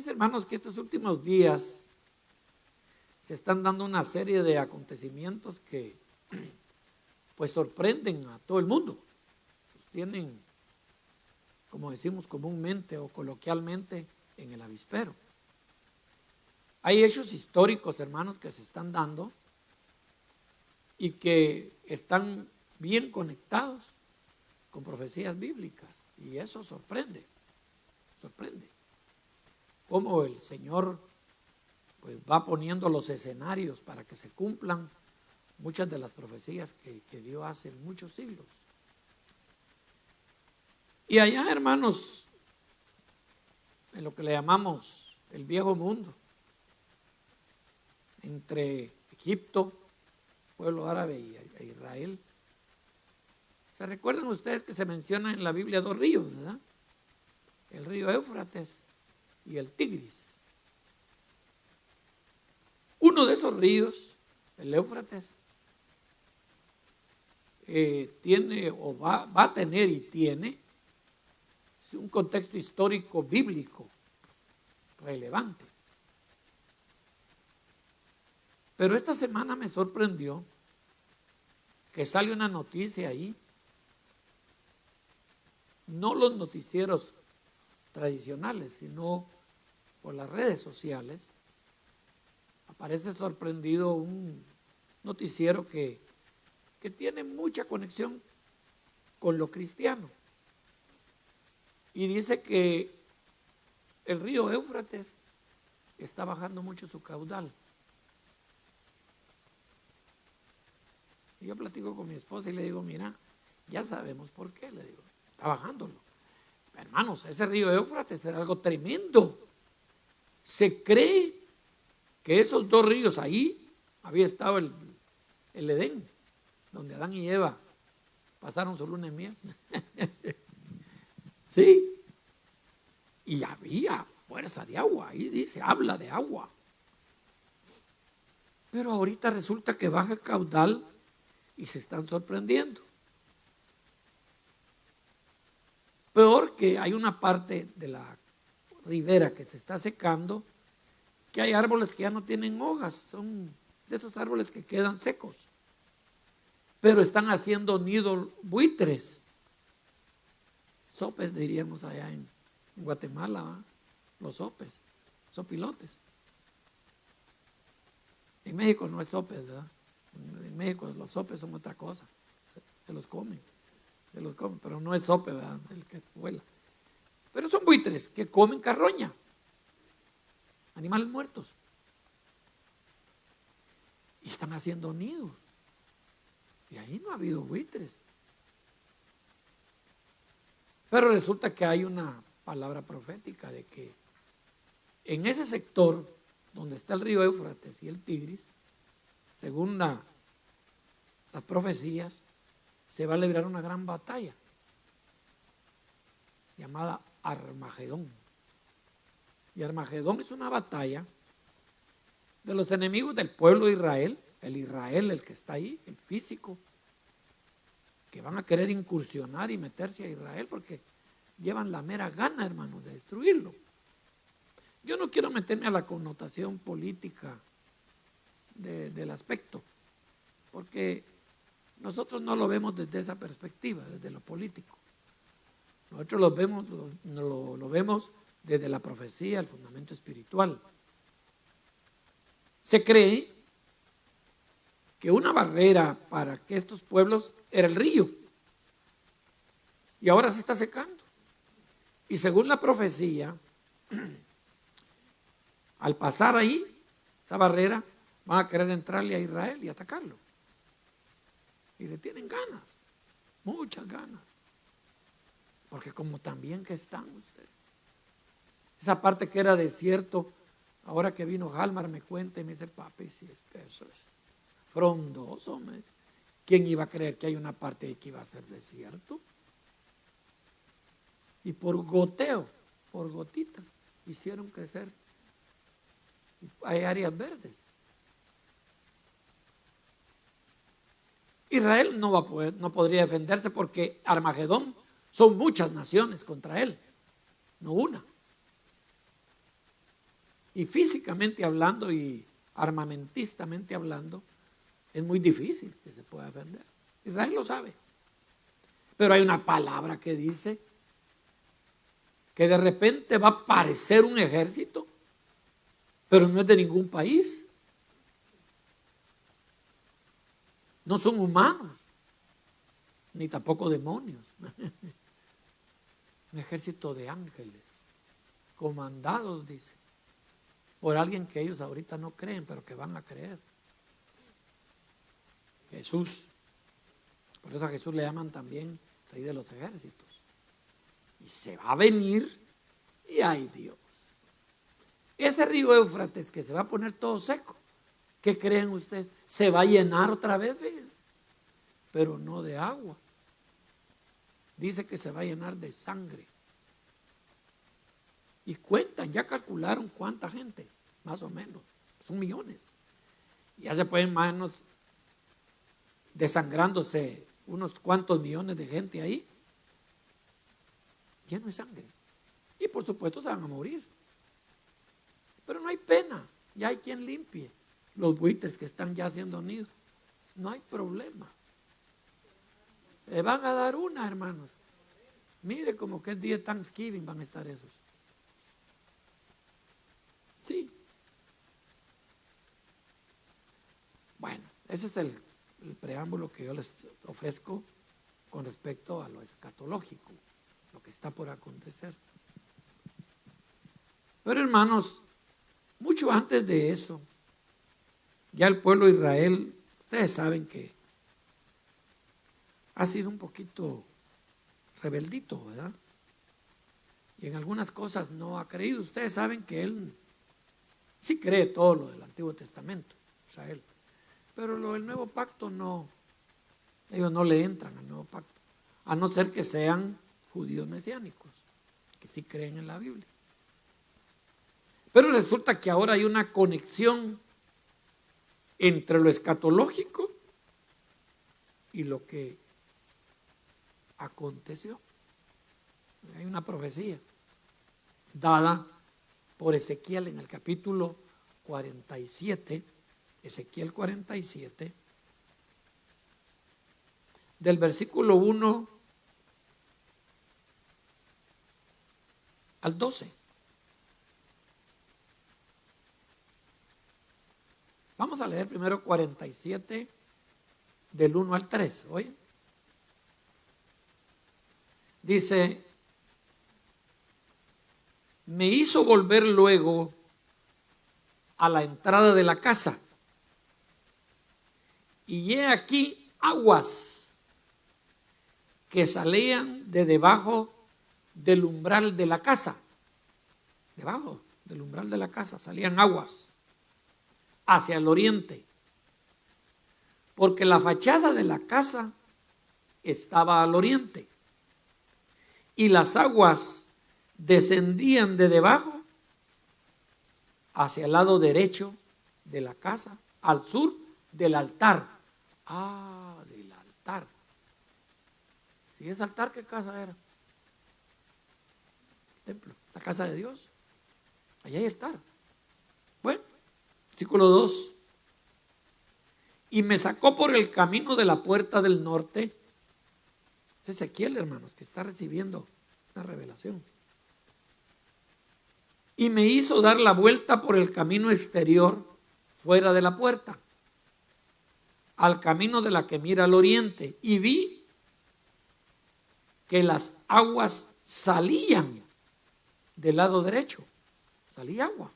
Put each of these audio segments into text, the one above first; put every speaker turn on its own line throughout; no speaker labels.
Fíjense, hermanos, que estos últimos días se están dando una serie de acontecimientos que pues sorprenden a todo el mundo. Los tienen, como decimos comúnmente o coloquialmente, en el avispero. Hay hechos históricos, hermanos, que se están dando y que están bien conectados con profecías bíblicas. Y eso sorprende. Cómo el Señor pues va poniendo los escenarios para que se cumplan muchas de las profecías que dio hace muchos siglos. Y allá, hermanos, en lo que le llamamos el viejo mundo, entre Egipto, pueblo árabe e Israel, ¿se recuerdan ustedes que se menciona en la Biblia dos ríos, verdad? El río Éufrates y el Tigris. Uno de esos ríos, el Éufrates, tiene o va a tener y tiene un contexto histórico bíblico relevante. Pero esta semana me sorprendió que sale una noticia ahí, no los noticieros tradicionales, sino por las redes sociales. Aparece sorprendido un noticiero que tiene mucha conexión con lo cristiano. Y dice que el río Éufrates está bajando mucho su caudal. Y yo platico con mi esposa y le digo, mira, ya sabemos por qué, le digo, está bajándolo. Hermanos, ese río Éufrates era algo tremendo. Se cree que esos dos ríos, ahí había estado el Edén, donde Adán y Eva pasaron su luna de miel. Sí, y había fuerza de agua, ahí dice, habla de agua. Pero ahorita resulta que baja el caudal y se están sorprendiendo. Peor que hay una parte de la ribera que se está secando, que hay árboles que ya no tienen hojas, son de esos árboles que quedan secos, pero están haciendo nido buitres, sopes diríamos allá en Guatemala, ¿va? Los sopes, sopilotes. En México no es sopes, ¿verdad? En México los sopes son otra cosa, se los comen, pero no es sope, ¿verdad? El que vuela. Pero son buitres que comen carroña, animales muertos. Y están haciendo nidos. Y ahí no ha habido buitres. Pero resulta que hay una palabra profética de que en ese sector donde está el río Éufrates y el Tigris, según las profecías, se va a librar una gran batalla llamada Armagedón. Y Armagedón es una batalla de los enemigos del pueblo de Israel, el que está ahí, el físico, que van a querer incursionar y meterse a Israel porque llevan la mera gana, hermanos, de destruirlo. Yo no quiero meterme a la connotación política del aspecto, porque nosotros no lo vemos desde esa perspectiva, desde lo político. Nosotros lo vemos desde la profecía, el fundamento espiritual. Se cree que una barrera para que estos pueblos era el río, y ahora se está secando. Y según la profecía, al pasar ahí, esa barrera, van a querer entrarle a Israel y atacarlo. Y le tienen ganas, muchas ganas. Porque como también que están ustedes. Esa parte que era desierto, ahora que vino Halmar me cuenta y me dice, papi, si es que eso es frondoso. ¿Quién iba a creer que hay una parte ahí que iba a ser desierto? Y por goteo, por gotitas, hicieron crecer. Hay áreas verdes. Israel no va a poder, no podría defenderse porque Armagedón son muchas naciones contra él, no una. Y físicamente hablando y armamentistamente hablando, es muy difícil que se pueda defender. Israel lo sabe. Pero hay una palabra que dice que de repente va a aparecer un ejército, pero no es de ningún país. No son humanos, ni tampoco demonios. Un ejército de ángeles, comandados, dice, por alguien que ellos ahorita no creen, pero que van a creer. Jesús. Por eso a Jesús le llaman también Rey de los ejércitos. Y se va a venir, y ay Dios. Ese río Éufrates que se va a poner todo seco, ¿qué creen ustedes? Se va a llenar otra vez, fíjense, pero no de agua. Dice que se va a llenar de sangre. Y cuentan, ya calcularon cuánta gente, más o menos, son millones. Ya se pueden más o menos desangrándose unos cuantos millones de gente ahí, lleno de sangre. Y por supuesto se van a morir. Pero no hay pena, ya hay quien limpie los buitres que están ya haciendo nidos. No hay problema. Le van a dar una, hermanos. Mire como que es día de Thanksgiving van a estar esos. Sí. Bueno, ese es el preámbulo que yo les ofrezco con respecto a lo escatológico, lo que está por acontecer. Pero hermanos, mucho antes de eso, ya el pueblo de Israel, ustedes saben que ha sido un poquito rebeldito, ¿verdad? Y en algunas cosas no ha creído. Ustedes saben que él sí cree todo lo del Antiguo Testamento, Israel. Pero lo del Nuevo Pacto no, ellos no le entran al Nuevo Pacto, a no ser que sean judíos mesiánicos, que sí creen en la Biblia. Pero resulta que ahora hay una conexión entre lo escatológico y lo que aconteció. Hay una profecía dada por Ezequiel en el capítulo 47, Ezequiel 47, del versículo 1 al 12. Vamos a leer primero 47 del 1 al 3, ¿oye? Dice, me hizo volver luego a la entrada de la casa, y he aquí aguas que salían de debajo del umbral de la casa. Debajo del umbral de la casa salían aguas hacia el oriente, porque la fachada de la casa estaba al oriente y las aguas descendían de debajo hacia el lado derecho de la casa, al sur del altar. Ah, del altar. Si es altar, ¿qué casa era? Templo, la casa de Dios. Allá hay altar. Bueno, versículo 2. Y me sacó por el camino de la puerta del norte. Es Ezequiel, hermanos, que está recibiendo una revelación. Y me hizo dar la vuelta por el camino exterior, fuera de la puerta, al camino de la que mira al oriente. Y vi que las aguas salían del lado derecho. Salía agua.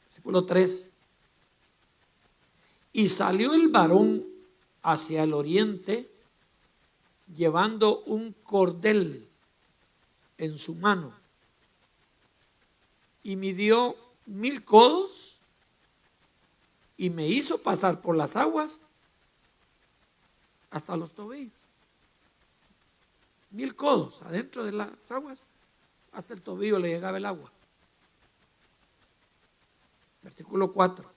Versículo 3. Y salió el varón hacia el oriente, llevando un cordel en su mano, y midió 1000 codos, y me hizo pasar por las aguas hasta los tobillos. 1000 codos adentro de las aguas, hasta el tobillo le llegaba el agua. Versículo 4.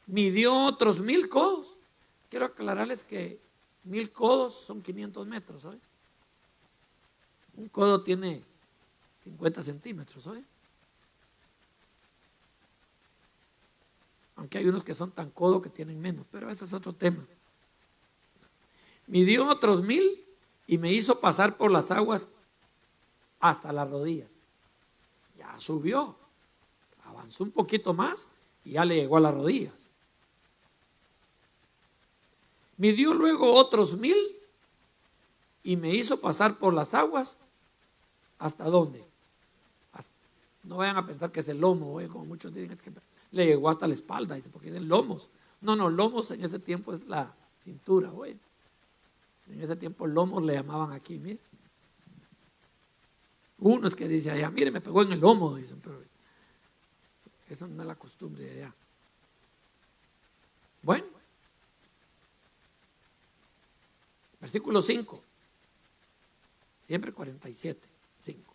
Midió otros 1000 codos. Quiero aclararles que 1000 codos son 500 metros, ¿sabes? Un codo tiene 50 centímetros, ¿sabes? aunque hay unos que son tan codos que tienen menos, pero ese es otro tema. Midió otros 1000 y me hizo pasar por las aguas hasta las rodillas. Ya subió, avanzó un poquito más y ya le llegó a las rodillas. Midió luego otros 1000 y me hizo pasar por las aguas. ¿Hasta dónde? No vayan a pensar que es el lomo, como muchos dicen, es que le llegó hasta la espalda, dice, porque dicen lomos. No, lomos en ese tiempo es la cintura, güey. En ese tiempo lomos le llamaban aquí, mire. Uno es que dice allá, mire, me pegó en el lomo, dicen, pero esa no es la costumbre de allá. Bueno, versículo 5, siempre 47, 5.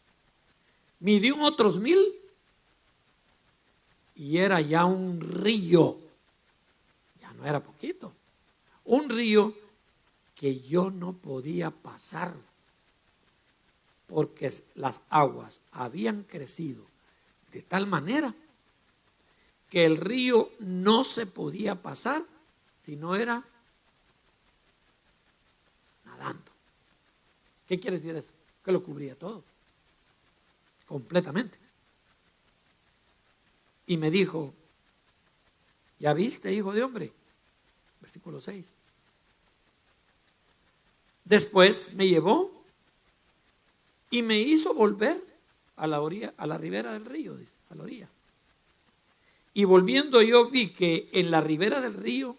Midió otros 1000 y era ya un río, ya no era poquito, un río que yo no podía pasar porque las aguas habían crecido de tal manera que el río no se podía pasar si no era nadando. ¿Qué quiere decir eso? Que lo cubría todo, completamente. Y me dijo, ¿ya viste, hijo de hombre? Versículo 6. Después me llevó y me hizo volver a la orilla, a la ribera del río, dice, a la orilla. Y volviendo yo vi que en la ribera del río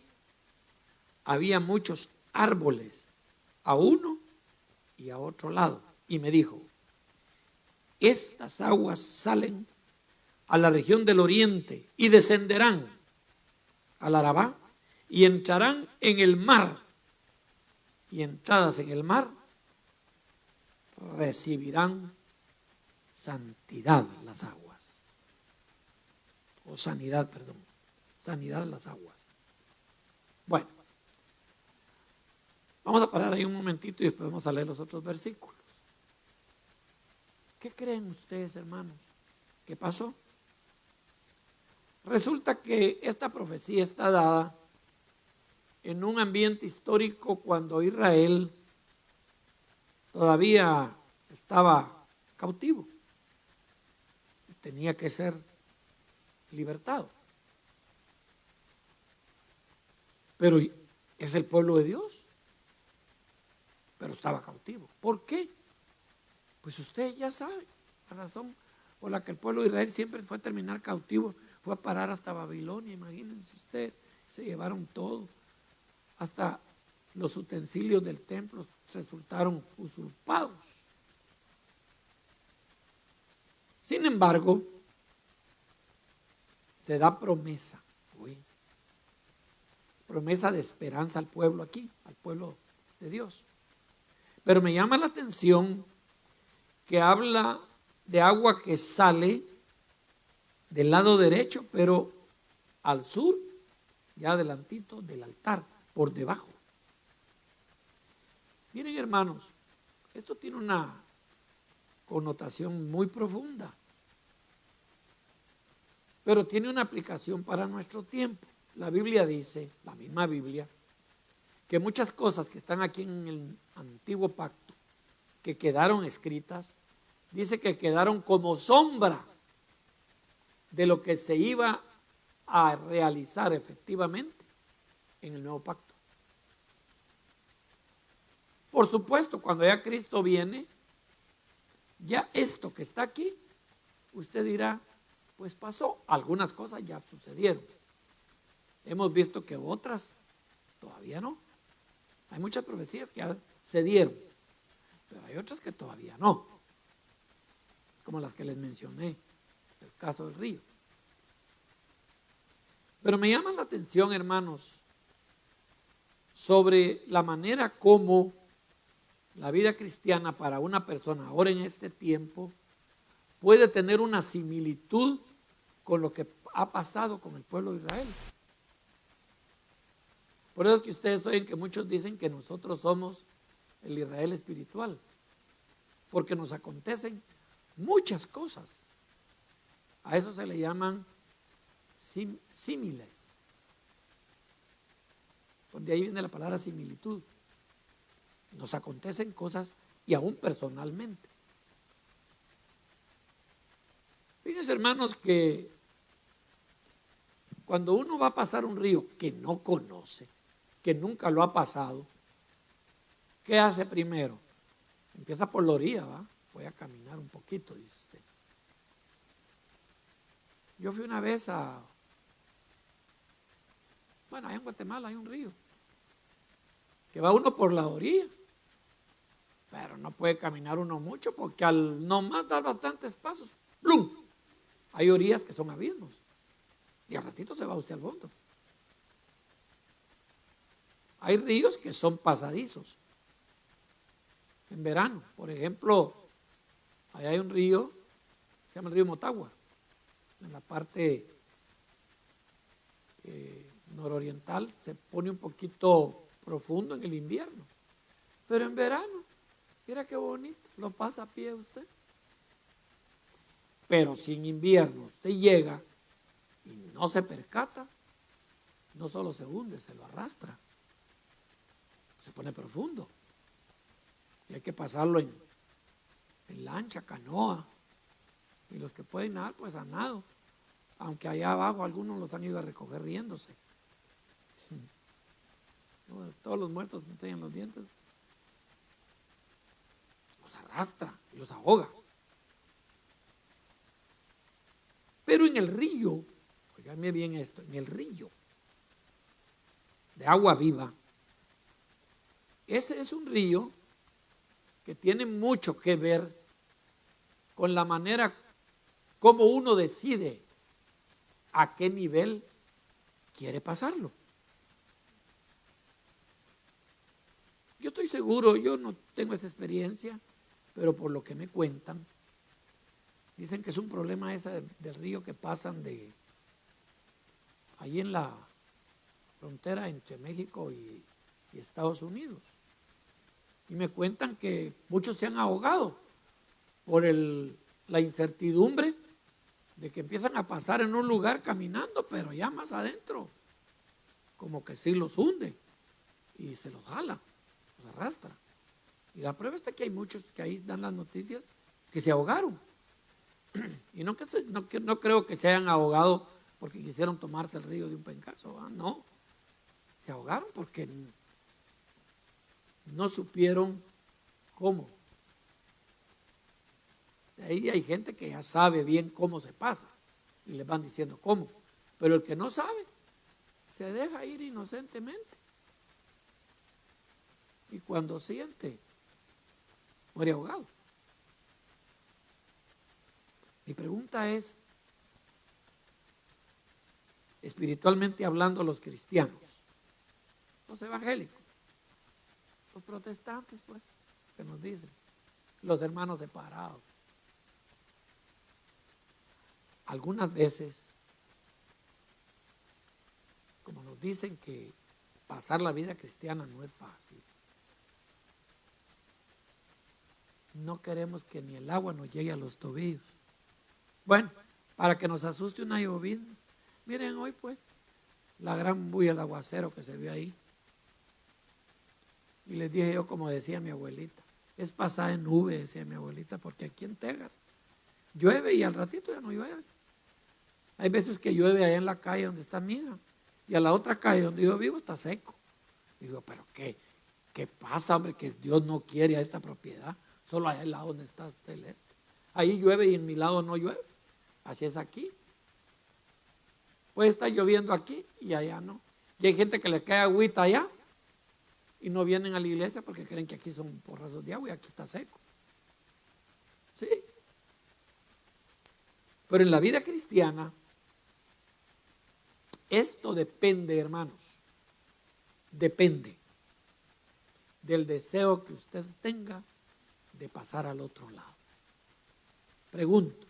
había muchos árboles, a uno y a otro lado. Y me dijo, estas aguas salen a la región del oriente y descenderán al Arabá y entrarán en el mar. Y entradas en el mar recibirán santidad las aguas. O sanidad, perdón. Sanidad las aguas. Bueno, vamos a parar ahí un momentito y después vamos a leer los otros versículos. ¿Qué creen ustedes, hermanos? ¿Qué pasó? Resulta que esta profecía está dada en un ambiente histórico cuando Israel todavía estaba cautivo. Tenía que ser libertado. Pero es el pueblo de Dios. Pero estaba cautivo. ¿Por qué? Pues usted ya sabe la razón por la que el pueblo de Israel siempre fue a terminar cautivo. Fue a parar hasta Babilonia, imagínense ustedes. Se llevaron todo. Hasta los utensilios del templo resultaron usurpados. Sin embargo, se da promesa, promesa de esperanza al pueblo aquí, al pueblo de Dios. Pero me llama la atención que habla de agua que sale del lado derecho, pero al sur, ya adelantito del altar, por debajo. Miren, hermanos, esto tiene una connotación muy profunda, pero tiene una aplicación para nuestro tiempo. La Biblia dice, la misma Biblia, que muchas cosas que están aquí en el antiguo pacto, que quedaron escritas, dice que quedaron como sombra de lo que se iba a realizar efectivamente en el nuevo pacto. Por supuesto, cuando ya Cristo viene, ya esto que está aquí, usted dirá, pues pasó, algunas cosas ya sucedieron. Hemos visto que otras todavía no. Hay muchas profecías que ya se dieron, pero hay otras que todavía no. Como las que les mencioné, el caso del río. Pero me llama la atención, hermanos, sobre la manera como la vida cristiana para una persona ahora en este tiempo puede tener una similitud con lo que ha pasado con el pueblo de Israel. Por eso es que ustedes oyen que muchos dicen que nosotros somos el Israel espiritual, porque nos acontecen muchas cosas. A eso se le llaman símiles. De ahí viene la palabra similitud. Nos acontecen cosas y aún personalmente. Fíjense, hermanos, que cuando uno va a pasar un río que no conoce, que nunca lo ha pasado, ¿qué hace primero? Empieza por la orilla, ¿va? Voy a caminar un poquito, dice usted. Yo fui una vez bueno, allá en Guatemala hay un río, que va uno por la orilla, pero no puede caminar uno mucho porque al nomás dar bastantes pasos, ¡plum! Hay orillas que son abismos y al ratito se va usted al fondo. Hay ríos que son pasadizos. En verano, por ejemplo, allá hay un río, se llama el río Motagua, en la parte nororiental se pone un poquito profundo en el invierno, pero en verano, mira qué bonito, lo pasa a pie usted. Pero si en invierno usted llega y no se percata, no solo se hunde, se lo arrastra, se pone profundo. Y hay que pasarlo en lancha, canoa, y los que pueden nadar, pues a nado, aunque allá abajo algunos los han ido a recoger riéndose. Todos los muertos se enseñan los dientes. Los arrastra y los ahoga. Pero en el río, oiganme bien esto, en el río de agua viva, ese es un río que tiene mucho que ver con la manera como uno decide a qué nivel quiere pasarlo. Yo estoy seguro, yo no tengo esa experiencia, pero por lo que me cuentan, dicen que es un problema ese del río que pasan ahí en la frontera entre México y Estados Unidos. Y me cuentan que muchos se han ahogado por la incertidumbre de que empiezan a pasar en un lugar caminando, pero ya más adentro, como que sí los hunde y se los jala, los arrastra. Y la prueba está que hay muchos que ahí dan las noticias que se ahogaron. Y no creo que se hayan ahogado porque quisieron tomarse el río de un pencazo, ¿va? No, se ahogaron porque no supieron cómo. De ahí hay gente que ya sabe bien cómo se pasa y les van diciendo cómo, pero el que no sabe se deja ir inocentemente y cuando siente muere ahogado. Mi pregunta es, espiritualmente hablando, los cristianos, los evangélicos, los protestantes, pues, que nos dicen, los hermanos separados. Algunas veces, como nos dicen que pasar la vida cristiana no es fácil, no queremos que ni el agua nos llegue a los tobillos. Bueno, para que nos asuste una llovizna. Miren hoy pues, la gran bulla del aguacero que se ve ahí. Y les dije yo, como decía mi abuelita, es pasada en nube, decía mi abuelita, porque aquí en Texas llueve y al ratito ya no llueve. Hay veces que llueve allá en la calle donde está mi hija y a la otra calle donde yo vivo está seco. Digo, pero ¿qué pasa, hombre? Que Dios no quiere a esta propiedad, solo allá al lado donde está celeste. Ahí llueve y en mi lado no llueve. Así es aquí. Puede estar lloviendo aquí y allá no. Y hay gente que le cae agüita allá y no vienen a la iglesia porque creen que aquí son porrazos de agua y aquí está seco. Sí. Pero en la vida cristiana, esto depende, hermanos, depende del deseo que usted tenga de pasar al otro lado. Pregunto,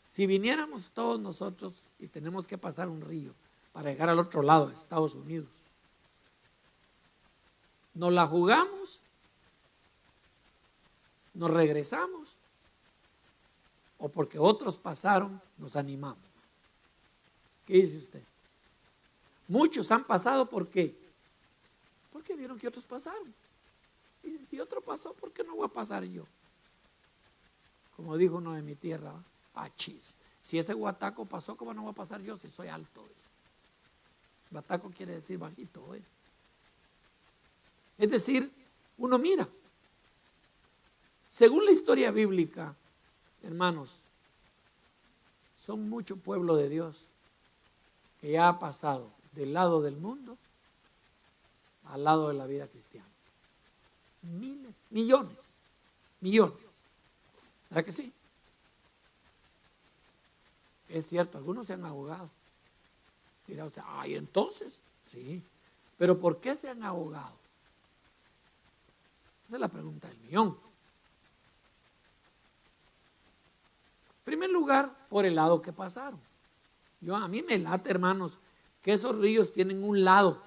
si viniéramos todos nosotros y tenemos que pasar un río para llegar al otro lado de Estados Unidos, ¿nos la jugamos? ¿Nos regresamos? ¿O porque otros pasaron nos animamos? ¿Qué dice usted? Muchos han pasado, ¿por qué? Porque vieron que otros pasaron. Dicen, si otro pasó, ¿por qué no voy a pasar yo? Como dijo uno de mi tierra, chis, si ese guataco pasó, ¿cómo no voy a pasar yo si soy alto? Guataco quiere decir bajito. Es decir, uno mira. Según la historia bíblica, hermanos, son mucho pueblo de Dios que ya ha pasado del lado del mundo al lado de la vida cristiana. Miles, millones. ¿Verdad que sí? Es cierto, algunos se han ahogado. Dirá usted, entonces, sí. Pero ¿por qué se han ahogado? Esa es la pregunta del millón. En primer lugar, por el lado que pasaron. A mí me late, hermanos, que esos ríos tienen un lado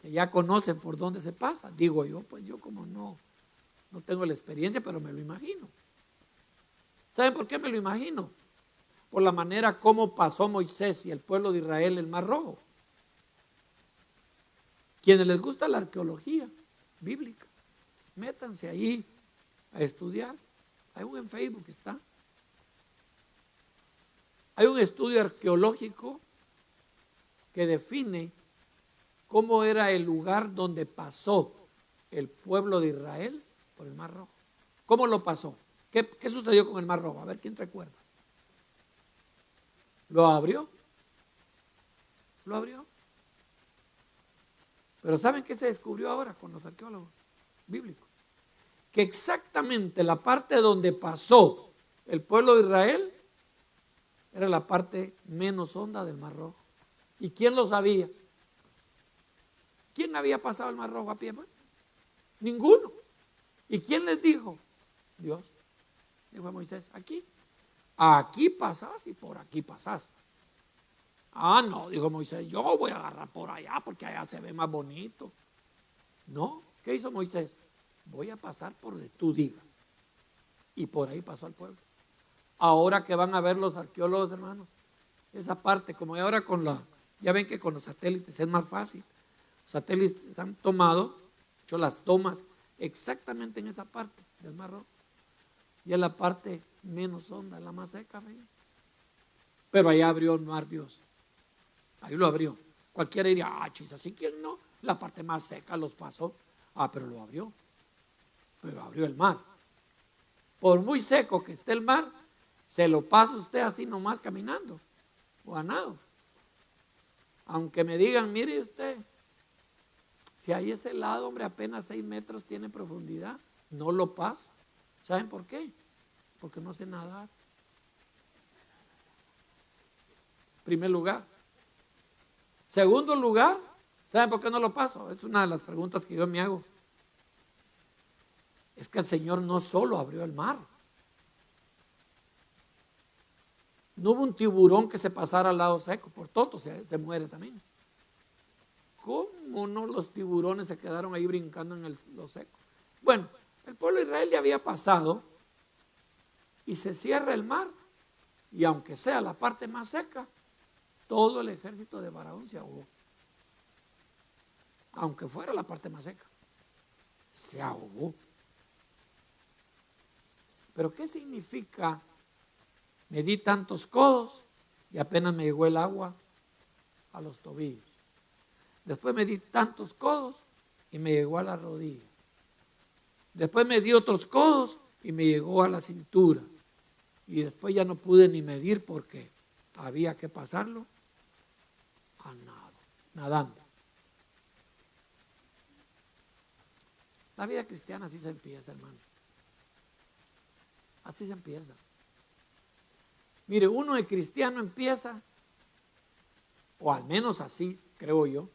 que ya conocen por dónde se pasa. Digo yo, pues yo como no tengo la experiencia, pero me lo imagino. ¿Saben por qué me lo imagino? Por la manera como pasó Moisés y el pueblo de Israel el Mar Rojo. Quienes les gusta la arqueología bíblica, métanse ahí a estudiar. Hay un en Facebook, está. Hay un estudio arqueológico que define cómo era el lugar donde pasó el pueblo de Israel por el Mar Rojo. ¿Cómo lo pasó? ¿Qué sucedió con el Mar Rojo? A ver, ¿quién recuerda? ¿Lo abrió? ¿Lo abrió? Pero ¿saben qué se descubrió ahora con los arqueólogos bíblicos? Que exactamente la parte donde pasó el pueblo de Israel era la parte menos honda del Mar Rojo. ¿Y quién lo sabía? ¿Quién había pasado el Mar Rojo a pie? Pues? Ninguno. ¿Y quién les dijo? Dios. Dijo a Moisés, aquí pasás y por aquí pasás. No, dijo Moisés, yo voy a agarrar por allá porque allá se ve más bonito. No, ¿qué hizo Moisés? Voy a pasar por donde tú digas. Y por ahí pasó al pueblo. Ahora que van a ver los arqueólogos, hermanos, esa parte, como ahora ya ven que con los satélites es más fácil. Los satélites han hecho las tomas exactamente en esa parte del Mar Rojo. Y es la parte menos honda, la más seca, ¿ven? Pero ahí abrió el mar Dios. Ahí lo abrió. Cualquiera diría, chis, así quién no. La parte más seca los pasó. Pero lo abrió. Pero abrió el mar. Por muy seco que esté el mar, se lo pasa usted así nomás caminando o a nado. Aunque me digan, mire usted, si ahí ese lado, hombre, apenas 6 metros tiene profundidad, no lo paso. ¿Saben por qué? Porque no sé nadar. Primer lugar. Segundo lugar, ¿saben por qué no lo paso? Es una de las preguntas que yo me hago. Es que el Señor no solo abrió el mar. No hubo un tiburón que se pasara al lado seco, por tonto se muere también. ¿Cómo no los tiburones se quedaron ahí brincando en lo seco? Bueno, el pueblo de Israel ya había pasado y se cierra el mar y aunque sea la parte más seca, todo el ejército de Faraón se ahogó. Aunque fuera la parte más seca, se ahogó. ¿Pero qué significa? Me di tantos codos y apenas me llegó el agua a los tobillos. Después me di tantos codos y me llegó a la rodilla. Después me di otros codos y me llegó a la cintura. Y después ya no pude ni medir porque había que pasarlo a nadando. La vida cristiana así se empieza, hermano. Así se empieza. Mire, uno de cristiano empieza, o al menos así, creo yo,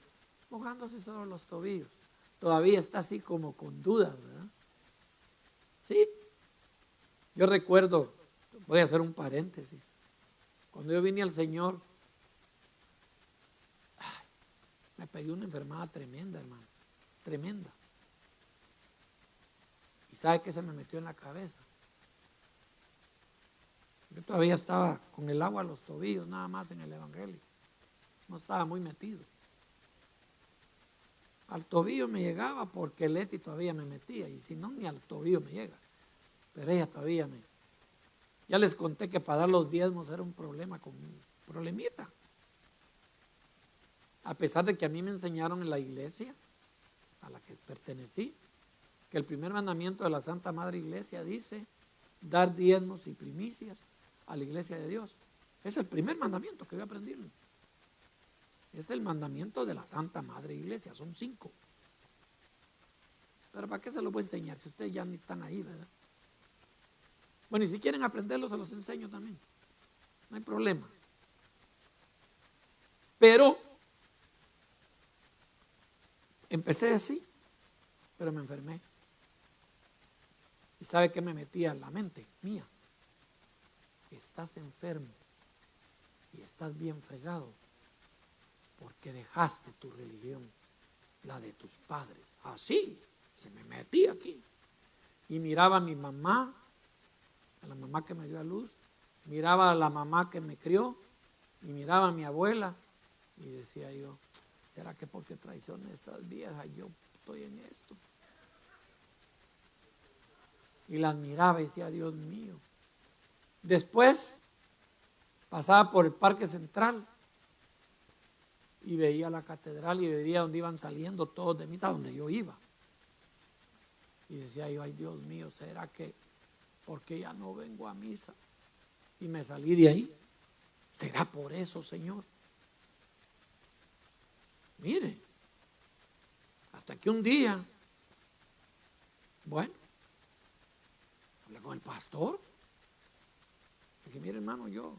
mojándose solo los tobillos. Todavía está así como con dudas, ¿verdad? Sí. Yo recuerdo, voy a hacer un paréntesis, cuando yo vine al Señor, me pegué una enfermedad tremenda, hermano, tremenda. ¿Y sabe qué se me metió en la cabeza? Yo todavía estaba con el agua a los tobillos, nada más en el evangelio. no estaba muy metido. Al tobillo me llegaba porque Leti todavía me metía, y si no, ni al tobillo me llega. Pero ella todavía me... Ya les conté que para dar los diezmos era un problema conmigo, problemita. A pesar de que a mí me enseñaron en la iglesia a la que pertenecí, que el primer mandamiento de la Santa Madre Iglesia dice dar diezmos y primicias a la iglesia de Dios. Es el primer mandamiento que voy a aprenderlo. Es el mandamiento de la Santa Madre Iglesia, son 5. Pero ¿para qué se los voy a enseñar si ustedes ya ni están ahí, verdad? Bueno, y si quieren aprenderlo, se los enseño también. No hay problema. Pero empecé así, pero me enfermé. ¿Y sabe qué me metía en la mente mía? Estás enfermo y estás bien fregado porque dejaste tu religión, la de tus padres. Así se me metía aquí. Y miraba a mi mamá, a la mamá que me dio a luz, miraba a la mamá que me crió, y miraba a mi abuela, y decía yo, ¿será que porque traicioné a estas viejas yo estoy en esto? Y las miraba y decía, Dios mío. Después pasaba por el Parque Central y veía la catedral y veía donde iban saliendo todos de misa, donde yo iba. Y decía yo, ay Dios mío, ¿será que porque ya no vengo a misa? Y me salí de ahí. ¿Será por eso, Señor? Mire, hasta que un día, bueno, hablé con el pastor. Dije, mire hermano, yo,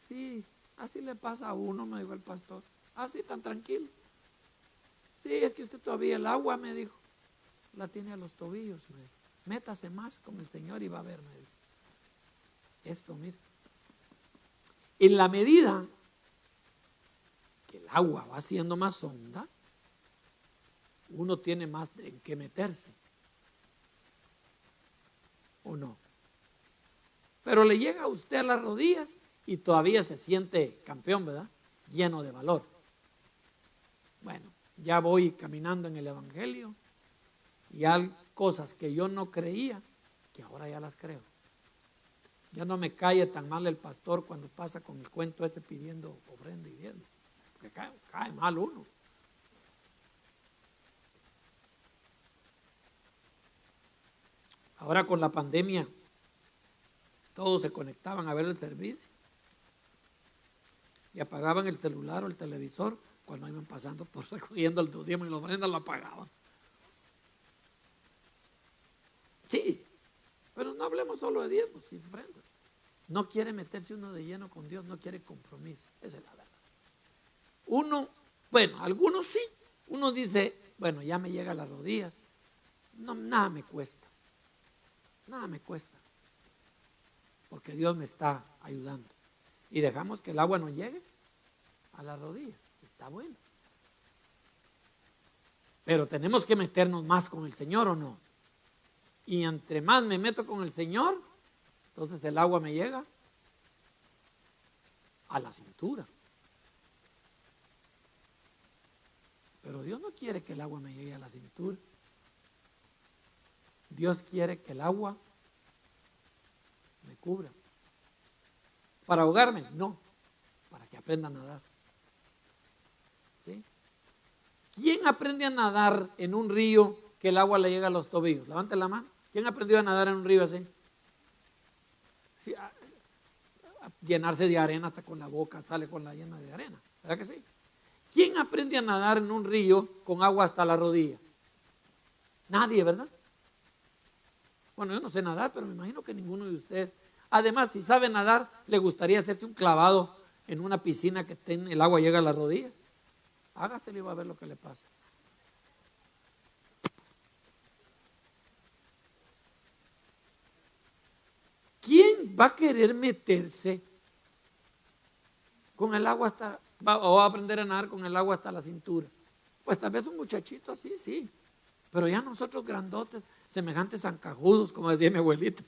sí, así le pasa a uno, me dijo el pastor. Así tan tranquilo. Sí, es que usted todavía el agua, me dijo, la tiene a los tobillos, me dijo. Métase más con el Señor y va a ver, me dijo. Esto, mire. En la medida que el agua va siendo más honda, uno tiene más en qué meterse. ¿O no? Pero le llega a usted a las rodillas y todavía se siente campeón, ¿verdad? Lleno de valor. Bueno, ya voy caminando en el Evangelio y hay cosas que yo no creía, que ahora ya las creo. Ya no me cae tan mal el pastor cuando pasa con el cuento ese pidiendo ofrenda y diezmo, porque cae mal uno. Ahora con la pandemia, todos se conectaban a ver el servicio y apagaban el celular o el televisor cuando iban pasando por recogiendo el diezmo y la ofrenda, lo apagaban. Sí, pero no hablemos solo de diezmos y ofrendas. No quiere meterse uno de lleno con Dios, no quiere compromiso. Esa es la verdad. Uno, bueno, algunos sí. Uno dice, bueno, ya me llega a las rodillas. No, nada me cuesta. Nada me cuesta. Porque Dios me está ayudando. Y dejamos que el agua nos llegue a las rodillas. Está bueno. Pero tenemos que meternos más con el Señor, ¿o no? Y entre más me meto con el Señor, entonces el agua me llega a la cintura. Pero Dios no quiere que el agua me llegue a la cintura. Dios quiere que el agua me cubra. ¿Para ahogarme? No, para que aprenda a nadar. ¿Sí? ¿Quién aprende a nadar en un río que el agua le llega a los tobillos? Levante la mano. ¿Quién aprendió a nadar en un río así? Sí, a llenarse de arena hasta con la boca, sale con la llena de arena. ¿Verdad que sí? ¿Quién aprende a nadar en un río con agua hasta la rodilla? Nadie, ¿verdad? Bueno, yo no sé nadar, pero me imagino que ninguno de ustedes. Además, si sabe nadar, le gustaría hacerse un clavado en una piscina que el agua llega a la rodilla. Hágaselo y va a ver lo que le pasa. ¿Quién va a querer meterse con el agua o va a aprender a nadar con el agua hasta la cintura? Pues tal vez un muchachito así, sí. Pero ya nosotros grandotes, semejantes zancajudos, como decía mi abuelita.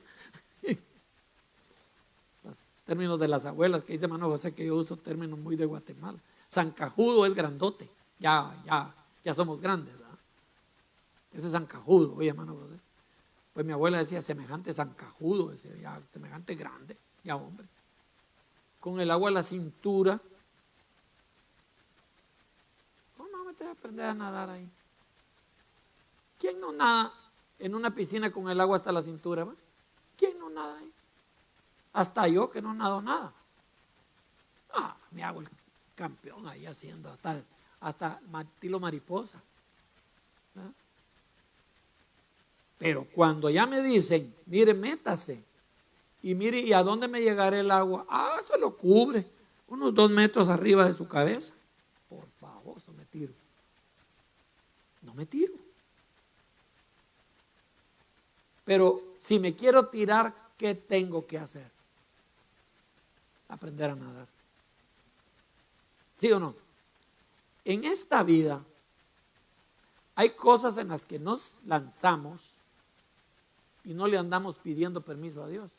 términos de las abuelas, que dice hermano José que yo uso términos muy de Guatemala. Zancajudo es grandote, ya somos grandes, ¿verdad? Ese es zancajudo, oye hermano José. Pues mi abuela decía semejante zancajudo, decía ya semejante grande, ya hombre. Con el agua a la cintura. ¿Cómo me te vas a aprender a nadar ahí? ¿Quién no nada en una piscina con el agua hasta la cintura? ¿Va? ¿Quién no nada ahí? Hasta yo que no nado nada. Me hago el campeón ahí haciendo hasta estilo mariposa. ¿Verdad? Pero cuando ya me dicen, mire, métase. Y mire, ¿y a dónde me llegará el agua? Eso lo cubre. Unos 2 metros arriba de su cabeza. Por favor, eso me tiro. No me tiro. Pero si me quiero tirar, ¿qué tengo que hacer? Aprender a nadar. ¿Sí o no? En esta vida hay cosas en las que nos lanzamos y no le andamos pidiendo permiso a Dios.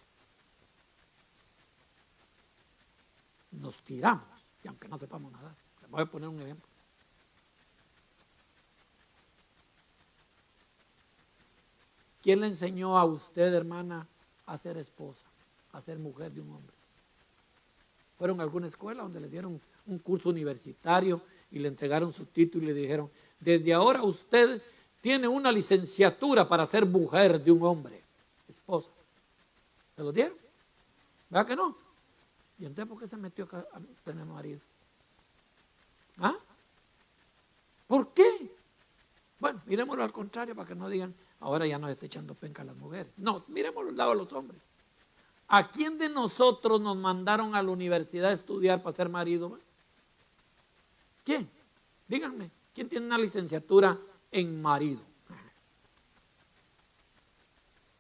Nos tiramos, y aunque no sepamos nadar. Les voy a poner un ejemplo. ¿Quién le enseñó a usted, hermana, a ser esposa, a ser mujer de un hombre? ¿Fueron a alguna escuela donde le dieron un curso universitario y le entregaron su título y le dijeron, desde ahora usted tiene una licenciatura para ser mujer de un hombre, esposa? ¿Se lo dieron? ¿Verdad que no? ¿Y entonces por qué se metió a tener marido? ¿Por qué? Bueno, miremoslo al contrario para que no digan, ahora ya nos está echando penca a las mujeres. No, miremoslo al lado de los hombres. ¿A quién de nosotros nos mandaron a la universidad a estudiar para ser marido? ¿Quién? Díganme, ¿quién tiene una licenciatura en marido?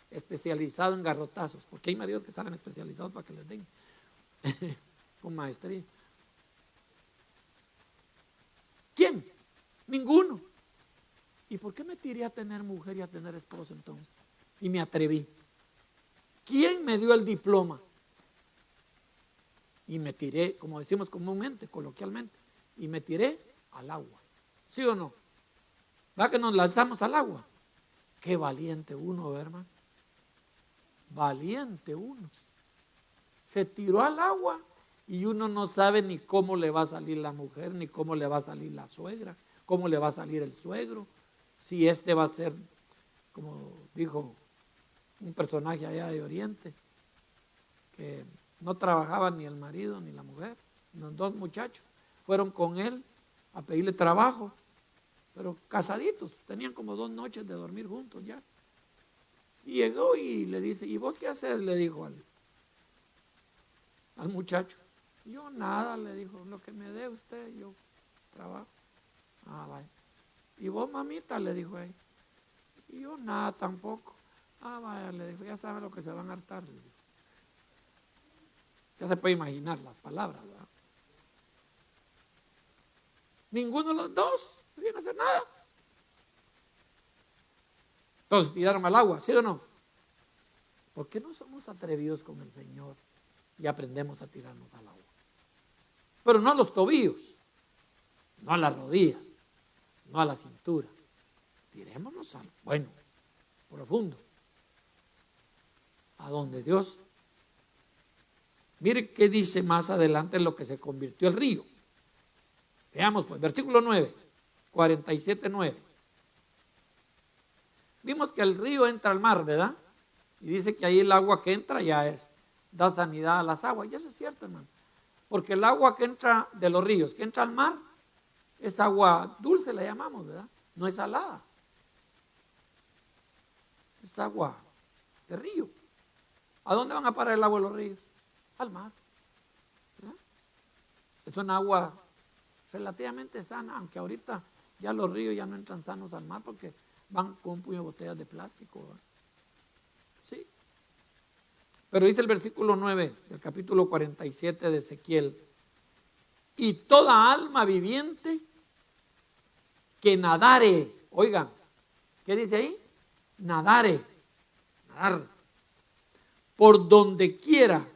Especializado en garrotazos, porque hay maridos que salen especializados para que les den con maestría. ¿Quién? Ninguno. ¿Y por qué me tiré a tener mujer y a tener esposo entonces? Y me atreví. ¿Quién me dio el diploma? Y me tiré, como decimos comúnmente, coloquialmente, y me tiré al agua. ¿Sí o no? ¿Verdad que nos lanzamos al agua? Qué valiente uno, hermano. Valiente uno. Se tiró al agua y uno no sabe ni cómo le va a salir la mujer, ni cómo le va a salir la suegra, cómo le va a salir el suegro, si va a ser, como dijo un personaje allá de Oriente, que no trabajaba ni el marido ni la mujer, los 2 muchachos fueron con él a pedirle trabajo, pero casaditos, tenían como 2 noches de dormir juntos ya. Y llegó y le dice, ¿y vos qué haces? Le dijo al muchacho. Yo nada, le dijo, lo que me dé usted, yo trabajo. Vaya. ¿Y vos, mamita? Le dijo él. Y yo nada tampoco. Vaya, le dijo, ya saben lo que se van a hartar. Le dijo. Ya se puede imaginar las palabras, ¿verdad? Ninguno de los 2 no iban a hacer nada. Entonces tiraron al agua, ¿sí o no? ¿Por qué no somos atrevidos con el Señor y aprendemos a tirarnos al agua? Pero no a los tobillos, no a las rodillas, no a la cintura. Tirémonos al bueno, profundo, a donde Dios. Mire qué dice más adelante en lo que se convirtió el río. Veamos pues, versículo 9, 47:9. Vimos que el río entra al mar, ¿verdad? Y dice que ahí el agua que entra da sanidad a las aguas. Y eso es cierto, hermano. Porque el agua que entra de los ríos, que entra al mar, es agua dulce, la llamamos, ¿verdad? No es salada. Es agua de río. ¿A dónde van a parar el agua de los ríos? Al mar. ¿Verdad? Es un agua relativamente sana, aunque ahorita ya los ríos ya no entran sanos al mar porque van con un puño de botellas de plástico, ¿verdad? Sí. Pero dice el versículo 9 del capítulo 47 de Ezequiel, y toda alma viviente que nadare, oigan, ¿qué dice ahí? Nadar, por donde quiera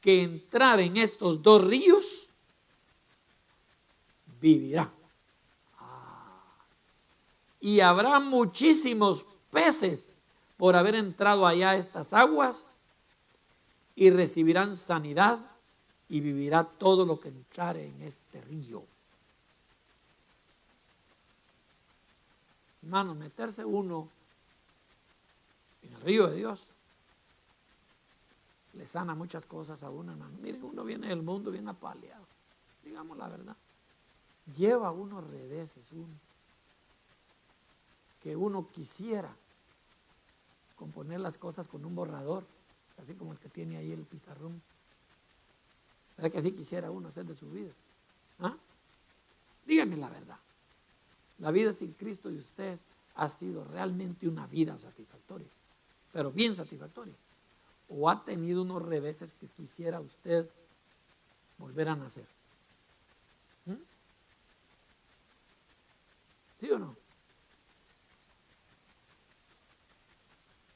que entrar en estos dos ríos, vivirá. Y habrá muchísimos peces por haber entrado allá a estas aguas, y recibirán sanidad, y vivirá todo lo que entrare en este río. Hermano, meterse uno en el río de Dios le sana muchas cosas a uno, hermano. Miren, uno viene del mundo bien apaleado, digamos la verdad. Lleva unos reveses, que uno quisiera componer las cosas con un borrador, así como el que tiene ahí el pizarrón. ¿Verdad que así quisiera uno hacer de su vida? ¿Ah? Díganme la verdad. La vida sin Cristo de ustedes ha sido realmente una vida satisfactoria, pero bien satisfactoria. ¿O ha tenido unos reveses que quisiera usted volver a nacer? ¿Sí o no?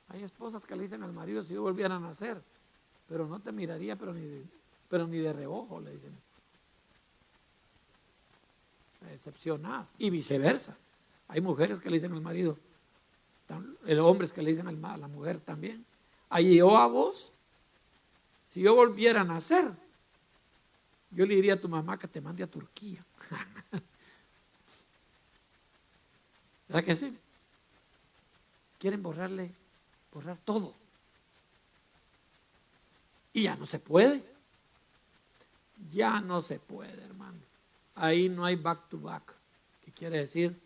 Hay esposas que le dicen al marido, si yo volviera a nacer, pero no te miraría, pero ni de reojo, le dicen. Decepcionadas. Y viceversa. Hay mujeres que le dicen al marido, hombres que le dicen a la mujer también. Ahí yo a vos, si yo volviera a nacer, yo le diría a tu mamá que te mande a Turquía. ¿Verdad que sí? Quieren borrar todo. Y ya no se puede. Ya no se puede, hermano. Ahí no hay back to back. ¿Qué quiere decir?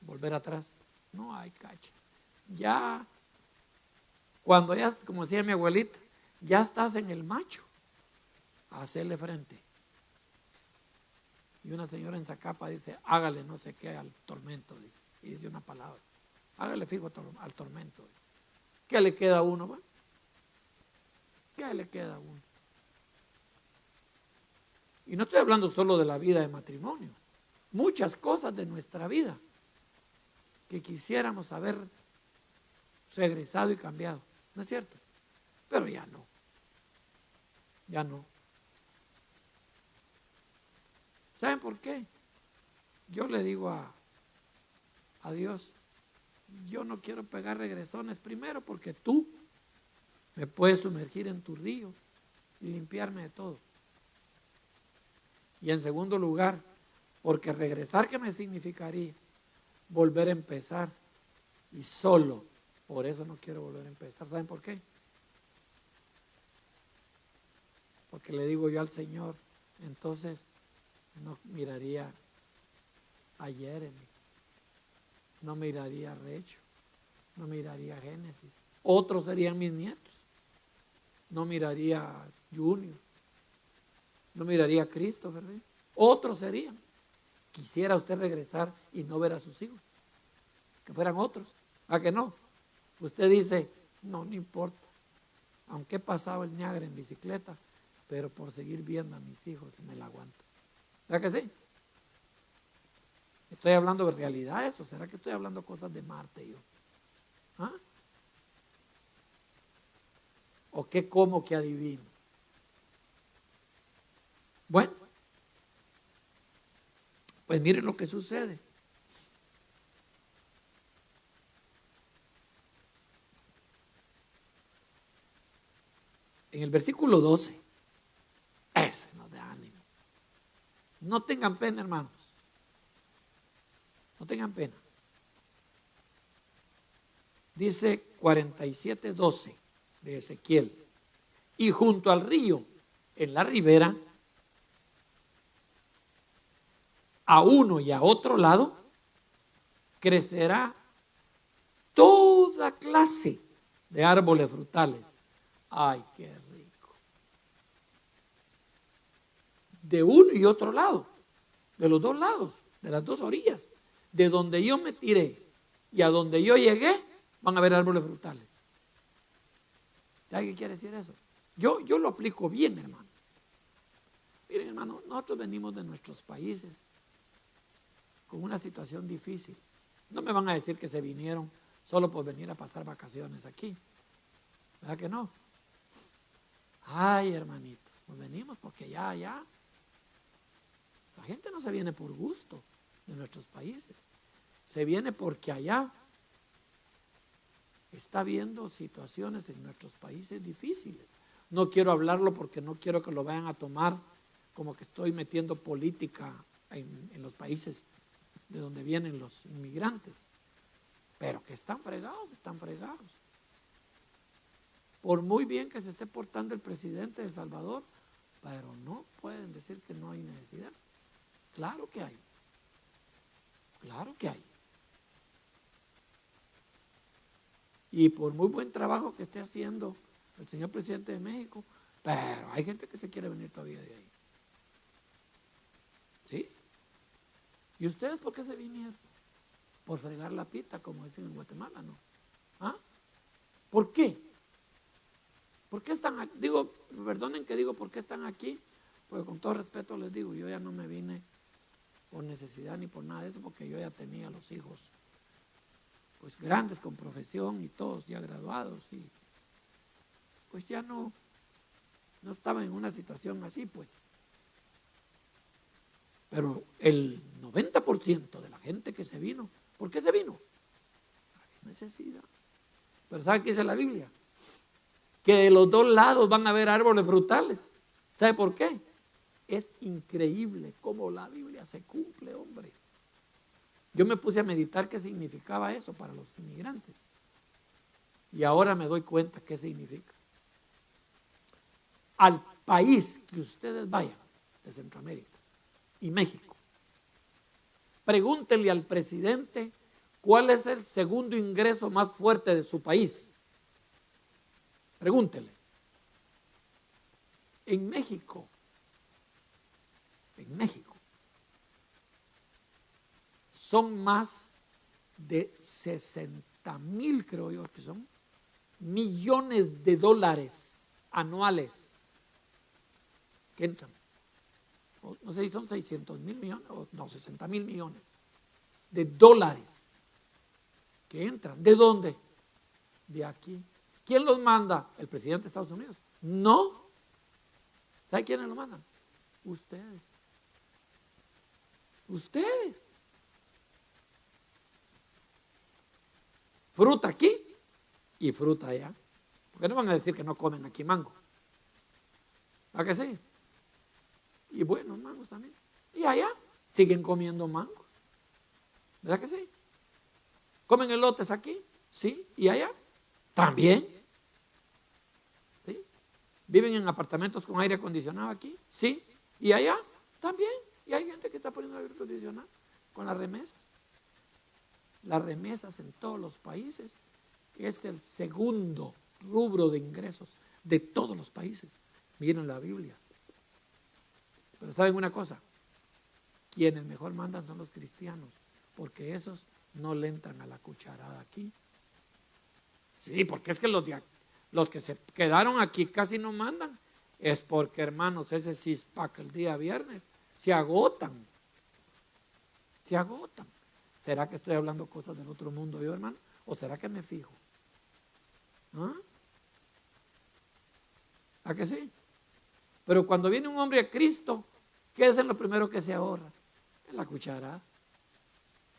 Volver atrás. No hay cacha. Ya, cuando ya, como decía mi abuelita, ya estás en el macho, a hacerle frente. Y una señora en Zacapa dice, hágale no sé qué al tormento, dice. Y dice una palabra. Hágale fijo al tormento. ¿Qué le queda a uno? Bueno? ¿Qué le queda a uno? Y no estoy hablando solo de la vida de matrimonio. Muchas cosas de nuestra vida que quisiéramos haber regresado y cambiado. ¿No es cierto? Pero ya no. Ya no. ¿Saben por qué? Yo le digo a Dios, yo no quiero pegar regresones. Primero porque tú me puedes sumergir en tu río y limpiarme de todo. Y en segundo lugar, porque regresar, ¿qué me significaría? Volver a empezar. Y solo por eso no quiero volver a empezar. ¿Saben por qué? Porque le digo yo al Señor, entonces no miraría a Jeremy, no miraría a Recho, no miraría a Génesis. Otros serían mis nietos. No miraría a Junior, no miraría a Cristo, ¿verdad? Otros serían. Quisiera usted regresar y no ver a sus hijos, que fueran otros. ¿A que no? Usted dice, no importa, aunque he pasado el Niágara en bicicleta, pero por seguir viendo a mis hijos me la aguanto. ¿Verdad que sí? ¿Estoy hablando de realidad eso? ¿Será que estoy hablando cosas de Marte yo? ¿Ah? ¿O qué como que adivino? Bueno, pues miren lo que sucede. En el versículo 12, ese nos da ánimo. No tengan pena, hermanos. No tengan pena. Dice 47:12 de Ezequiel. Y junto al río, en la ribera, a uno y a otro lado, crecerá toda clase de árboles frutales. Ay, qué rico. De uno y otro lado, de los dos lados, de las dos orillas, de donde yo me tiré y a donde yo llegué, van a haber árboles frutales. ¿Sabe qué quiere decir eso? Yo lo aplico bien, hermano. Miren, hermano, nosotros venimos de nuestros países con una situación difícil. No me van a decir que se vinieron solo por venir a pasar vacaciones aquí. ¿Verdad que no? Ay, hermanitos, pues venimos porque ya. La gente no se viene por gusto de nuestros países. Se viene porque allá está habiendo situaciones en nuestros países difíciles. No quiero hablarlo porque no quiero que lo vayan a tomar como que estoy metiendo política en los países de donde vienen los inmigrantes. Pero que están fregados, están fregados. Por muy bien que se esté portando el presidente de El Salvador, pero no pueden decir que no hay necesidad. Claro que hay. Claro que hay. Y por muy buen trabajo que esté haciendo el señor presidente de México, pero hay gente que se quiere venir todavía de ahí. ¿Sí? ¿Y ustedes por qué se vinieron? Por fregar la pita, como dicen en Guatemala, ¿no? ¿Ah? ¿Por qué? ¿Por qué están aquí? Digo, perdonen que digo por qué están aquí, porque con todo respeto les digo, yo ya no me vine por necesidad ni por nada de eso, porque yo ya tenía los hijos pues grandes con profesión y todos ya graduados y pues ya no estaba en una situación así pues. Pero el 90% de la gente que se vino, ¿por qué se vino? Hay necesidad. Pero ¿sabe qué dice la Biblia? Que de los dos lados van a haber árboles frutales. ¿Sabe por qué? Es increíble cómo la Biblia se cumple, hombre. Yo me puse a meditar qué significaba eso para los inmigrantes. Y ahora me doy cuenta qué significa. Al país que ustedes vayan, de Centroamérica y México, pregúntenle al presidente cuál es el segundo ingreso más fuerte de su país. Pregúntele. En México, son más de 60,000, creo yo que son, millones de dólares anuales que entran. No sé si son 600,000 millones o no, 60,000 millones de dólares que entran. ¿De dónde? De aquí. ¿Quién los manda? ¿El presidente de Estados Unidos? No. ¿Sabe quiénes los mandan? Ustedes. Ustedes. Fruta aquí y fruta allá. Porque no van a decir que no comen aquí mango. ¿A que sí? Y buenos mangos también. Y allá siguen comiendo mangos. ¿Verdad que sí? ¿Comen elotes aquí? Sí. ¿Y allá? También. ¿Sí? ¿Viven en apartamentos con aire acondicionado aquí? Sí. ¿Y allá? También. Y hay gente que está poniendo aire acondicionado con las remesas. Las remesas en todos los países es el segundo rubro de ingresos de todos los países. Miren la Biblia. Pero ¿saben una cosa? Quienes mejor mandan son los cristianos, porque esos no le entran a la cucharada aquí. Sí, porque es que los que se quedaron aquí casi no mandan. Es porque, hermanos, ese six-pack el día viernes se agotan. Se agotan. ¿Será que estoy hablando cosas del otro mundo yo, hermano? ¿O será que me fijo? ¿Ah? ¿A que sí? Pero cuando viene un hombre a Cristo, ¿qué es lo primero que se ahorra? En la cucharada.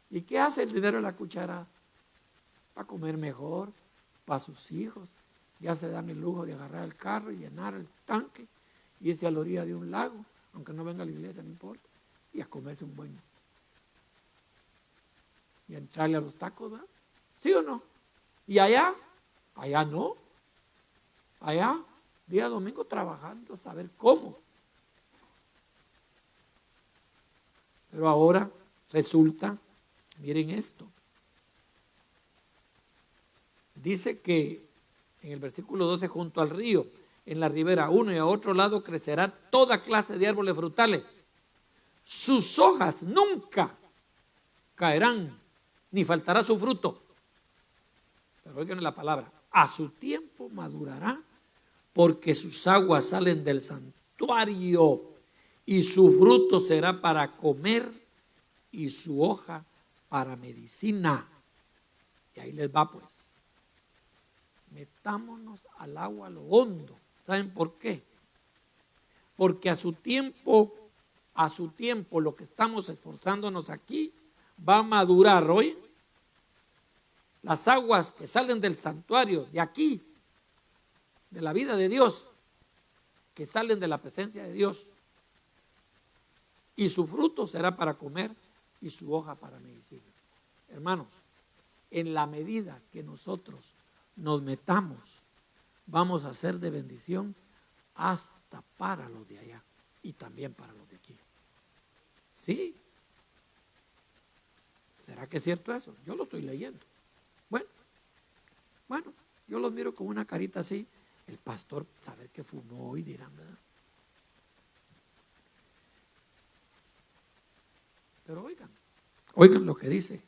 ¿Y qué hace el dinero en la cucharada? Para comer mejor, para sus hijos. Ya se dan el lujo de agarrar el carro y llenar el tanque, y irse a la orilla de un lago, aunque no venga a la iglesia, no importa, y a comerse un buen. Y a entrarle a los tacos, ¿verdad? ¿Sí o no? Y allá no. Allá, día domingo trabajando, saber cómo. Pero ahora resulta, miren esto, dice que en el versículo 12, junto al río, en la ribera, uno y a otro lado crecerá toda clase de árboles frutales. Sus hojas nunca caerán, ni faltará su fruto. Pero oigan la palabra, a su tiempo madurará, porque sus aguas salen del santuario, y su fruto será para comer, y su hoja para medicina. Y ahí les va pues. Metámonos al agua a lo hondo ¿Saben por qué? Porque a su tiempo, lo que estamos esforzándonos aquí va a madurar hoy. Las aguas que salen del santuario, de aquí, de la vida de Dios, que salen de la presencia de Dios, y su fruto será para comer y su hoja para medicina. Hermanos, en la medida que nosotros nos metamos, vamos a ser de bendición hasta para los de allá y también para los de aquí. ¿Sí? ¿Será que es cierto eso? Yo lo estoy leyendo. Bueno, yo los miro con una carita así. El pastor, saber que fumó hoy, dirán, ¿verdad? Pero oigan lo que dice.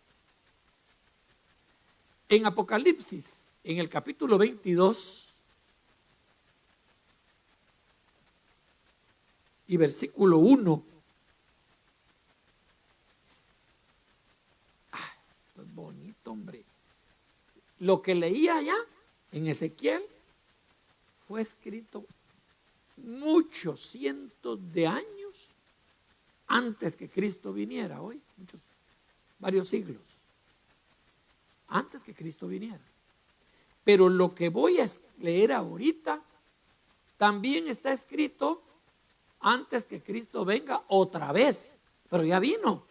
En Apocalipsis, en el capítulo 22 y versículo 1. Esto es bonito, hombre. Lo que leía allá en Ezequiel fue escrito muchos cientos de años antes que Cristo viniera, hoy, varios siglos, antes que Cristo viniera. Pero lo que voy a leer ahorita también está escrito antes que Cristo venga otra vez, pero ya vino.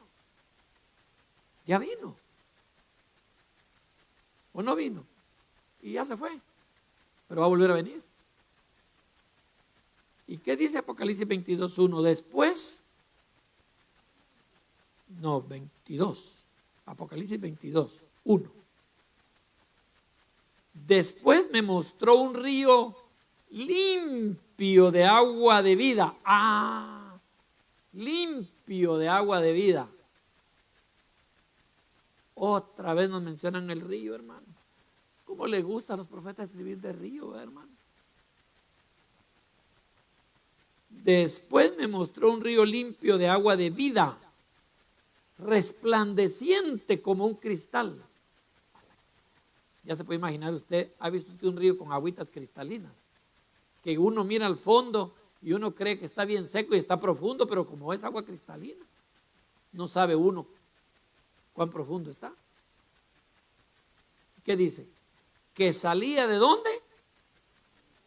¿O no vino? Y ya se fue, pero va a volver a venir. ¿Y qué dice Apocalipsis 22:1? Después, no, 22, Apocalipsis 22:1. Después me mostró un río limpio de agua de vida. Limpio de agua de vida. Otra vez nos mencionan el río, hermano. ¿Cómo le gusta a los profetas escribir de río, hermano? Después me mostró un río limpio de agua de vida, resplandeciente como un cristal. Ya se puede imaginar usted, ¿ha visto usted un río con agüitas cristalinas? Que uno mira al fondo y uno cree que está bien seco y está profundo, pero como es agua cristalina, no sabe uno cuán profundo está. ¿Qué dice? Que salía ¿de dónde?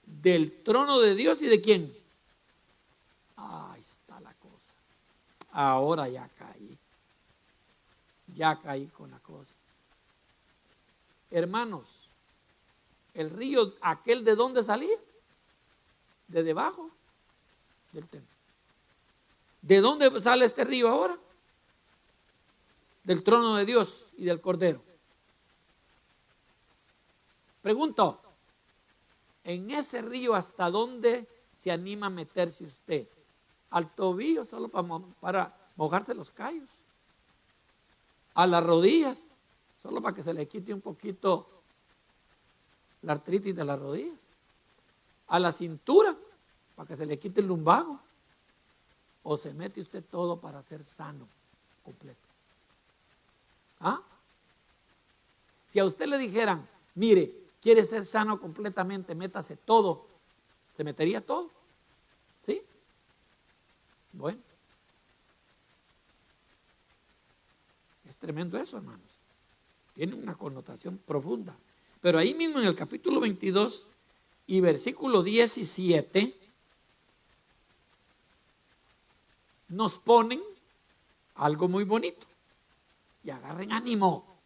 Del trono de Dios. ¿Y de quién? Ahí está la cosa. Ahora ya caí con la cosa. Hermanos, el río aquel ¿de dónde salía? De debajo del templo. ¿De dónde sale este río ahora? Del trono de Dios y del Cordero. Pregunto, en ese río ¿hasta dónde se anima a meterse usted? Al tobillo, solo para mojarse los callos. A las rodillas, solo para que se le quite un poquito la artritis de las rodillas. A la cintura, para que se le quite el lumbago. O se mete usted todo para ser sano, completo. Si a usted le dijeran, mire, quiere ser sano completamente, métase todo, ¿se metería todo? ¿Sí? Bueno. Es tremendo eso, hermanos. Tiene una connotación profunda. Pero ahí mismo en el capítulo 22 y versículo 17 nos ponen algo muy bonito. Y agarren ánimo.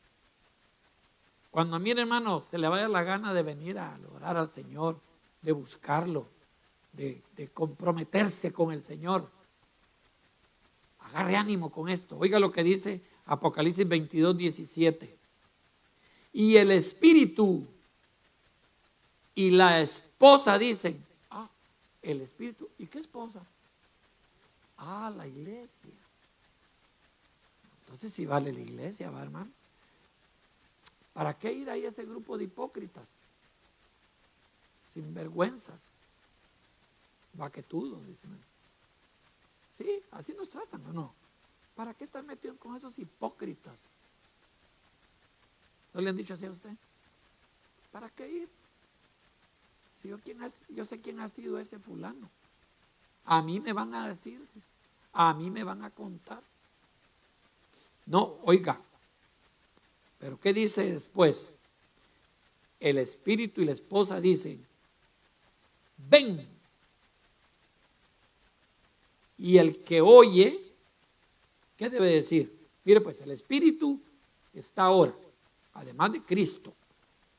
Cuando a mí, hermano, se le vaya la gana de venir a adorar al Señor, de buscarlo, de comprometerse con el Señor, agarre ánimo con esto. Oiga lo que dice Apocalipsis 22:17. Y el Espíritu y la esposa dicen, el Espíritu, ¿y qué esposa? La iglesia. Entonces si vale la iglesia, ¿va, hermano? ¿Para qué ir ahí a ese grupo de hipócritas? Sinvergüenzas, vaquetudos, dicen. Sí, así nos tratan, ¿o no? ¿Para qué estar metidos con esos hipócritas? ¿No le han dicho así a usted? ¿Para qué ir? Si yo sé quién ha sido ese fulano. A mí me van a decir, a mí me van a contar. No, oiga, pero ¿qué dice después? El espíritu y la esposa dicen, ven. Y el que oye, ¿qué debe decir? Mire pues, el espíritu está ahora, además de Cristo,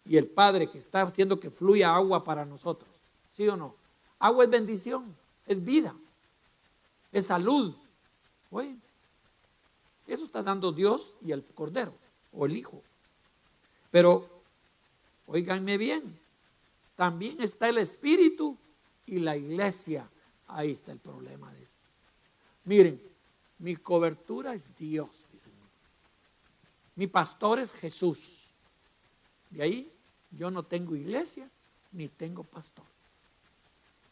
y el Padre que está haciendo que fluya agua para nosotros. ¿Sí o no? Agua es bendición, es vida, es salud. Oye, eso está dando Dios y el Cordero, o el Hijo. Pero, óiganme bien, también está el Espíritu y la iglesia. Ahí está el problema de eso. Miren, mi cobertura es Dios, dice uno. Mi pastor es Jesús. De ahí yo no tengo iglesia ni tengo pastor.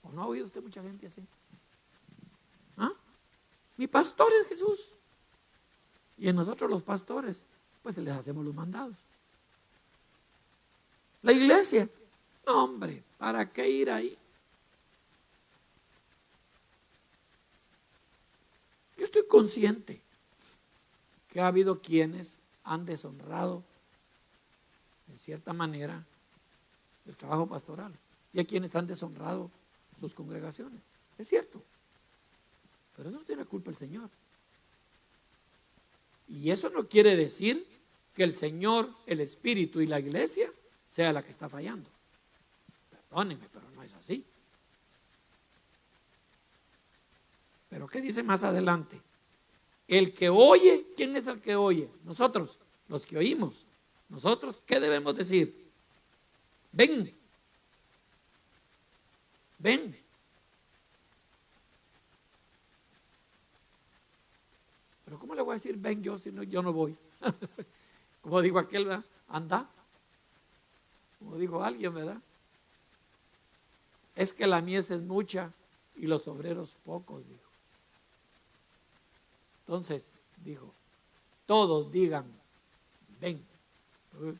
¿O no ha oído usted mucha gente así? ¿Ah? Mi pastor es Jesús. Y en nosotros los pastores, pues les hacemos los mandados. La iglesia, no, hombre, ¿para qué ir ahí? Yo estoy consciente que ha habido quienes han deshonrado, en cierta manera, el trabajo pastoral. Y hay quienes han deshonrado sus congregaciones. Es cierto. Pero eso no tiene culpa el Señor. Y eso no quiere decir que el Señor, el Espíritu y la iglesia sea la que está fallando. Perdónenme, pero no es así. Pero ¿qué dice más adelante? El que oye, ¿quién es el que oye? Nosotros, los que oímos. Nosotros, ¿qué debemos decir? Ven. Ven. Pero ¿cómo le voy a decir ven yo si no, yo no voy? Como dijo aquel, ¿verdad? Anda. Como dijo alguien, ¿verdad? Es que la mies es mucha y los obreros pocos, dijo. Entonces, dijo, todos digan, ven.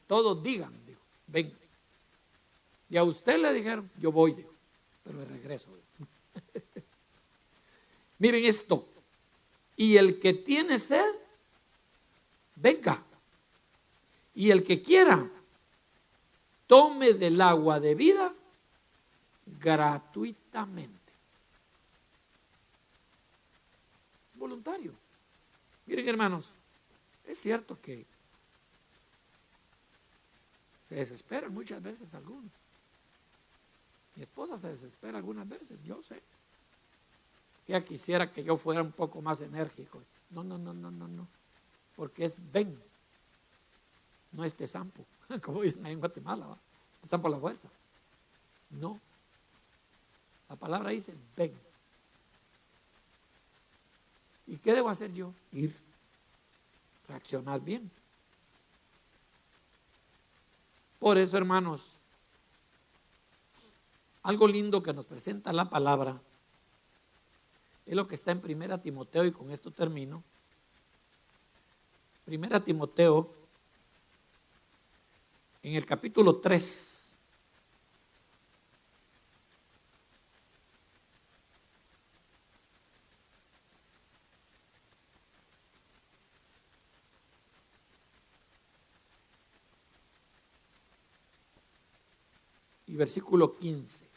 Todos digan, dijo, ven. Y a usted le dijeron, yo voy, dijo, pero de regreso. Miren esto. Y el que tiene sed, venga. Y el que quiera, tome del agua de vida gratuitamente. Voluntario. Miren, hermanos, es cierto que se desesperan muchas veces algunos. Mi esposa se desespera algunas veces, yo sé. Ella quisiera que yo fuera un poco más enérgico. No. Porque es ven. No es tesampo, como dicen ahí en Guatemala, ¿va? Tesampo a la fuerza. No. La palabra dice ven. ¿Y qué debo hacer yo? Ir. Reaccionar bien. Por eso, hermanos, algo lindo que nos presenta la palabra es lo que está en 1 Timoteo, y con esto termino. 1 Timoteo, en el capítulo 3. Y versículo 15.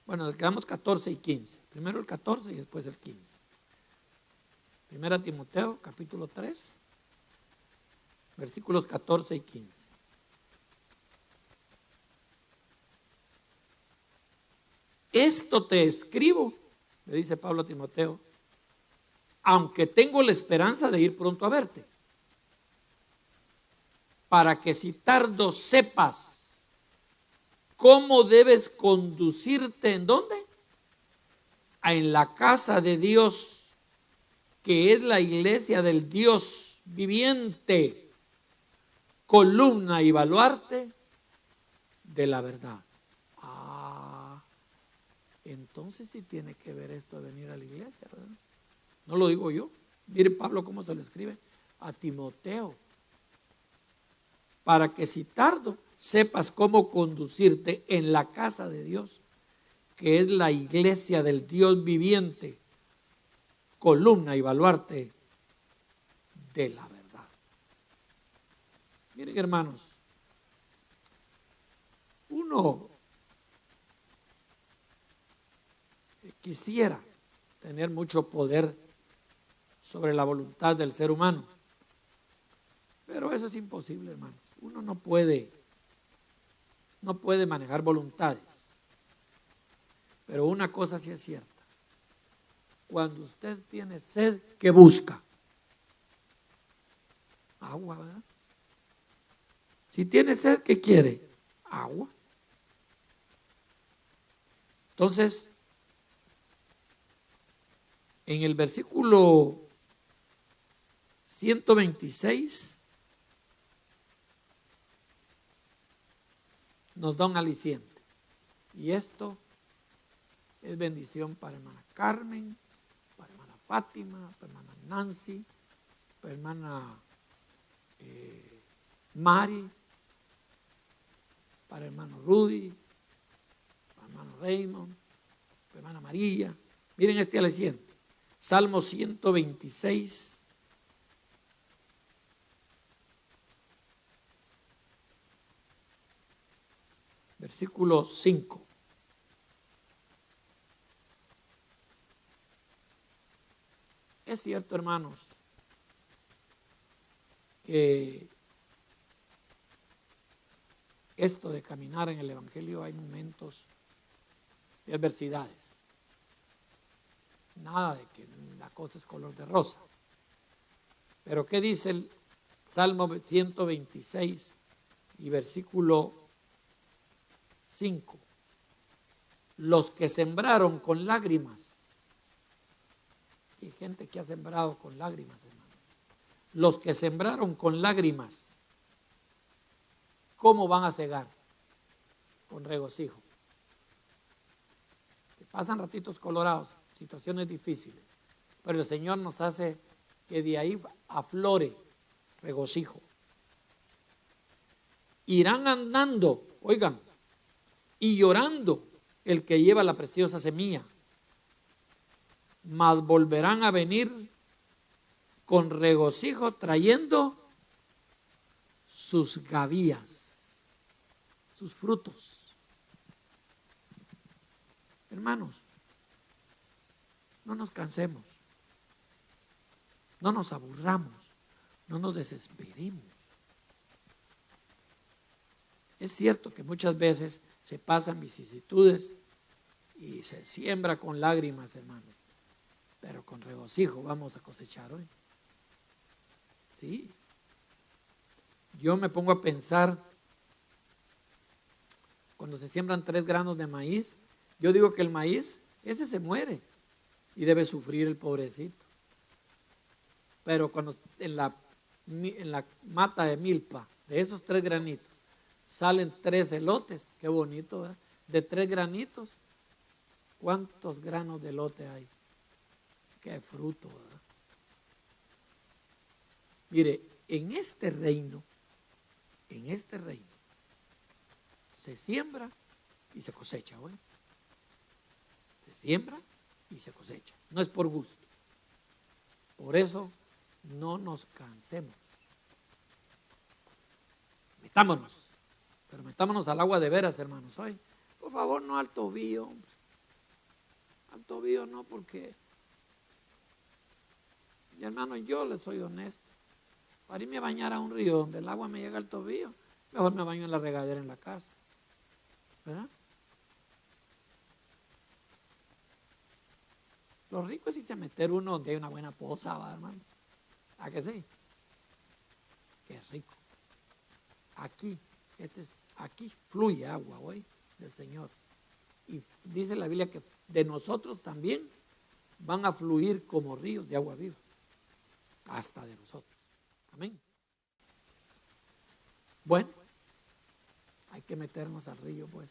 Bueno, quedamos 14 y 15. Primero el 14 y después el 15. 1 Timoteo, capítulo 3, versículos 14 y 15. Esto te escribo, le dice Pablo a Timoteo, aunque tengo la esperanza de ir pronto a verte, para que si tardo sepas cómo debes conducirte. ¿En dónde? En la casa de Dios, que es la iglesia del Dios viviente, columna y baluarte de la verdad. Entonces sí tiene que ver esto de venir a la iglesia, ¿verdad? No lo digo yo. Mire Pablo cómo se lo escribe a Timoteo. para que si tardo sepas cómo conducirte en la casa de Dios, que es la iglesia del Dios viviente, columna y baluarte de la verdad. Miren, hermanos, uno quisiera tener mucho poder sobre la voluntad del ser humano, pero eso es imposible, hermanos. Uno no puede manejar voluntades. Pero una cosa sí es cierta: cuando usted tiene sed, ¿qué busca? Agua, ¿verdad? Si tiene sed, ¿qué quiere? Agua. Entonces, en el versículo 126 nos da un aliciente. Y esto es bendición para hermana Carmen, para hermana Fátima, para hermana Nancy, para hermana Mari, para hermano Rudy, para hermano Raymond, para hermana María. Miren este aliciente. Salmo 126. Versículo 5. Es cierto, hermanos, que esto de caminar en el Evangelio hay momentos de adversidades. Nada de que la cosa es color de rosa. Pero ¿qué dice el Salmo 126 y versículo 5? Los que sembraron con lágrimas. Hay gente que ha sembrado con lágrimas, hermano. Los que sembraron con lágrimas, ¿cómo van a cegar? Con regocijo. Que pasan ratitos colorados, situaciones difíciles, pero el Señor nos hace que de ahí aflore regocijo. Irán andando, oigan, y llorando el que lleva la preciosa semilla, mas volverán a venir con regocijo trayendo sus gavillas, sus frutos. Hermanos, no nos cansemos, no nos aburramos, no nos desesperemos. Es cierto que muchas veces se pasan vicisitudes y se siembra con lágrimas, hermanos, pero con regocijo vamos a cosechar hoy. Sí. Yo me pongo a pensar, cuando se siembran 3 granos de maíz, yo digo que el maíz, ese se muere y debe sufrir el pobrecito. Pero cuando en la mata de milpa, de esos 3 granitos, salen 3 elotes, qué bonito, ¿verdad? De 3 granitos, ¿cuántos granos de elote hay? Qué fruto, ¿verdad? Mire, en este reino, se siembra y se cosecha, ¿verdad? Se siembra y se cosecha. No es por gusto. Por eso no nos cansemos. Metámonos. Pero metámonos al agua de veras, hermanos. Hoy, por favor, no al tobillo, hombre. Al tobillo no, porque, mi hermano, yo le soy honesto. Para irme a bañar a un río donde el agua me llega al tobillo, mejor me baño en la regadera en la casa. ¿Verdad? Lo rico es irse a meter uno donde hay una buena poza, ¿va, hermano? ¿A qué sí? Qué rico. Aquí, aquí fluye agua hoy del Señor. Y dice la Biblia que de nosotros también van a fluir como ríos de agua viva. Hasta de nosotros. Amén. Bueno, hay que meternos al río, pues.